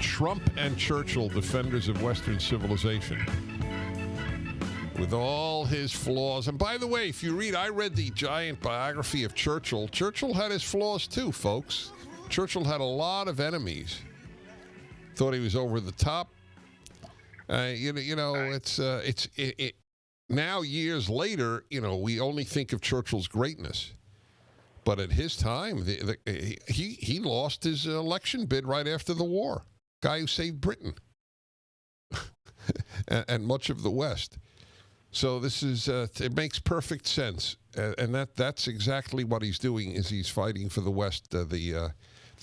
Trump and Churchill, defenders of Western civilization. With all his flaws. And by the way, if you read, I read the giant biography of Churchill. Churchill had his flaws too, folks. Churchill had a lot of enemies. Thought he was over the top. Now years later, we only think of Churchill's greatness. But at his time, he lost his election bid right after the war. Guy who saved Britain and much of the West. So this is it makes perfect sense, and that's exactly what he's doing. Is he's fighting for the West? The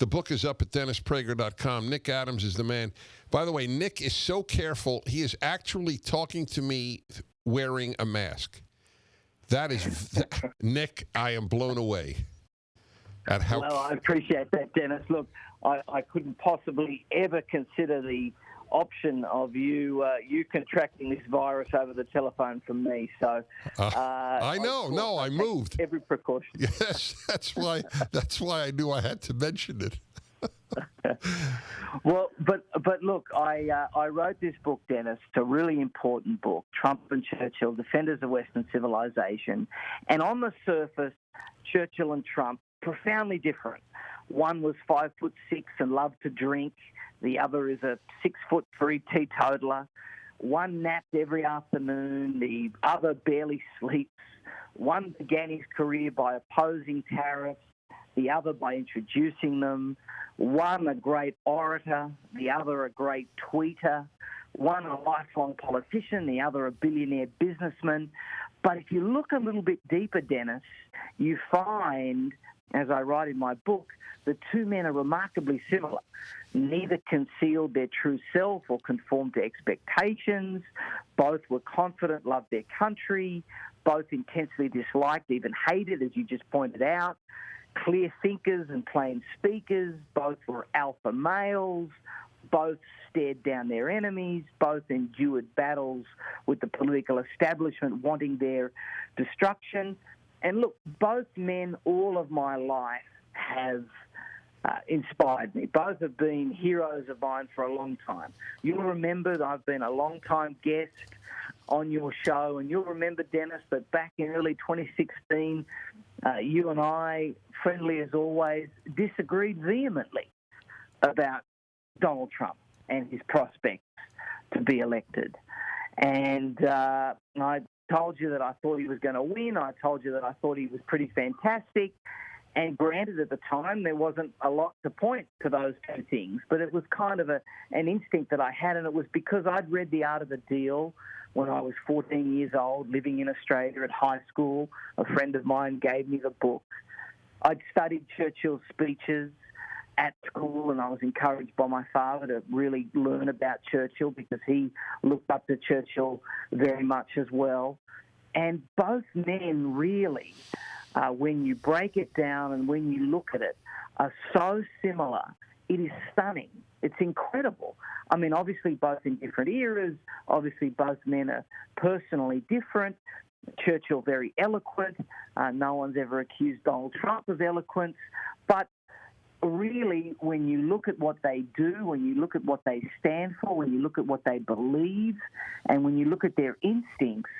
book is up at DennisPrager.com. Nick Adams is the man. By the way, Nick is so careful. He is actually talking to me wearing a mask. That is, Nick, I am blown away at how. Well, I appreciate that, Dennis. Look, I couldn't possibly ever consider the option of you contracting this virus over the telephone from me. So I know. No, I moved every precaution. Yes, that's why I knew I had to mention it. Well, but look, I wrote this book, Dennis. It's a really important book, Trump and Churchill, Defenders of Western Civilization. And on the surface, Churchill and Trump, profoundly different. One was 5'6" and loved to drink. The other is a 6'3" teetotaler. One napped every afternoon. The other barely sleeps. One began his career by opposing tariffs. The other by introducing them. One a great orator. The other a great tweeter. One a lifelong politician. The other a billionaire businessman. But if you look a little bit deeper, Dennis, you find, as I write in my book, the two men are remarkably similar. Neither concealed their true self or conformed to expectations. Both were confident, loved their country. Both intensely disliked, even hated, as you just pointed out. Clear thinkers and plain speakers. Both were alpha males. Both stared down their enemies. Both endured battles with the political establishment wanting their destruction. And look, both men all of my life have inspired me. Both have been heroes of mine for a long time. You'll remember that I've been a long-time guest on your show, and you'll remember, Dennis, that back in early 2016, you and I, friendly as always, disagreed vehemently about Donald Trump and his prospects to be elected. And I told you that I thought he was going to win. I told you that I thought he was pretty fantastic. And granted, at the time, there wasn't a lot to point to those two things, but it was kind of an instinct that I had, and it was because I'd read The Art of the Deal when I was 14 years old, living in Australia at high school. A friend of mine gave me the book. I'd studied Churchill's speeches at school, and I was encouraged by my father to really learn about Churchill because he looked up to Churchill very much as well. And both men really, when you break it down and when you look at it, are so similar. It is stunning. It's incredible. I mean, obviously both in different eras. Obviously both men are personally different. Churchill very eloquent. No one's ever accused Donald Trump of eloquence. But really, when you look at what they do, when you look at what they stand for, when you look at what they believe, and when you look at their instincts,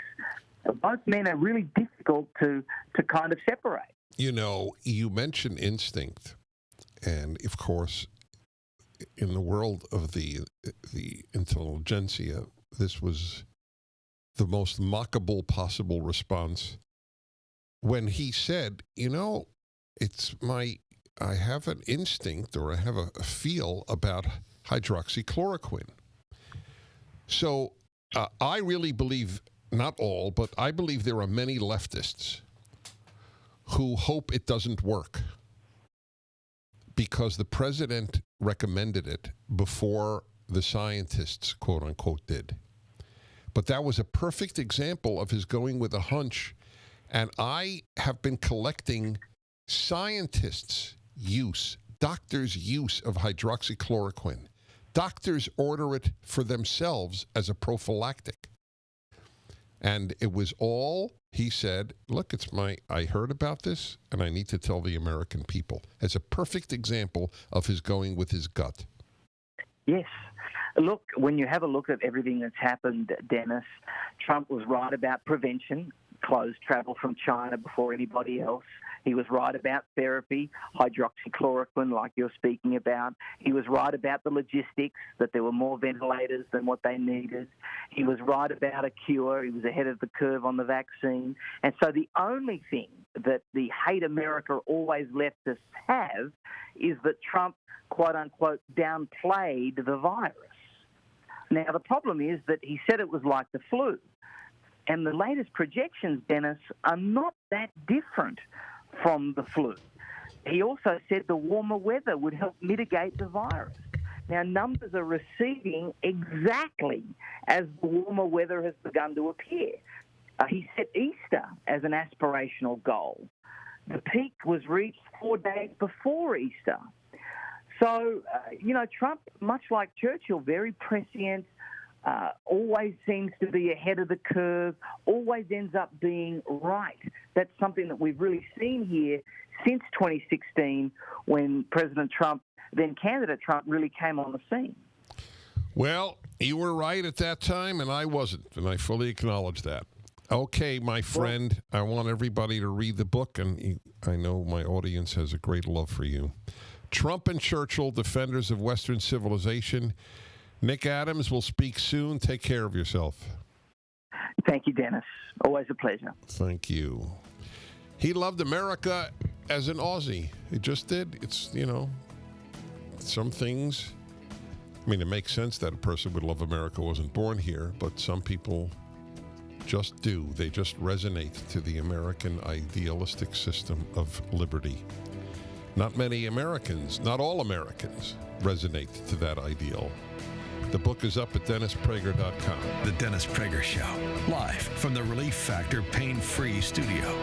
both men are really difficult to kind of separate. You know, you mentioned instinct, and of course, in the world of the intelligentsia, this was the most mockable possible response when he said, I have an instinct, or I have a feel about hydroxychloroquine. So I really believe, not all, but I believe there are many leftists who hope it doesn't work because the president recommended it before the scientists, quote unquote, did. But that was a perfect example of his going with a hunch. And I have been collecting scientists' use, doctors' use of hydroxychloroquine. Doctors order it for themselves as a prophylactic. And it was all, he said, look, I heard about this, and I need to tell the American people, as a perfect example of his going with his gut. Yes. Look, when you have a look at everything that's happened, Dennis, Trump was right about prevention, closed travel from China before anybody else. He was right about therapy, hydroxychloroquine, like you're speaking about. He was right about the logistics, that there were more ventilators than what they needed. He was right about a cure. He was ahead of the curve on the vaccine. And so the only thing that the hate America always leftists have is that Trump, quote unquote, downplayed the virus. Now, the problem is that he said it was like the flu. And the latest projections, Dennis, are not that different from the flu. He also said the warmer weather would help mitigate the virus. Now, numbers are receding exactly as the warmer weather has begun to appear. He set Easter as an aspirational goal. The peak was reached 4 days before Easter. So, Trump, much like Churchill, very prescient, always seems to be ahead of the curve, always ends up being right. That's something that we've really seen here since 2016 when President Trump, then candidate Trump, really came on the scene. Well, you were right at that time, and I wasn't, and I fully acknowledge that. Okay, my friend, I want everybody to read the book, and I know my audience has a great love for you. Trump and Churchill, Defenders of Western Civilization. Nick Adams will speak soon. Take care of yourself. Thank you, Dennis. Always a pleasure. Thank you. He loved America as an Aussie. He just did. It's, some things. I mean, it makes sense that a person would love America wasn't born here, but some people just do. They just resonate to the American idealistic system of liberty. Not many Americans, not all Americans, resonate to that ideal. The book is up at DennisPrager.com. The Dennis Prager Show, live from the Relief Factor Pain-Free Studio.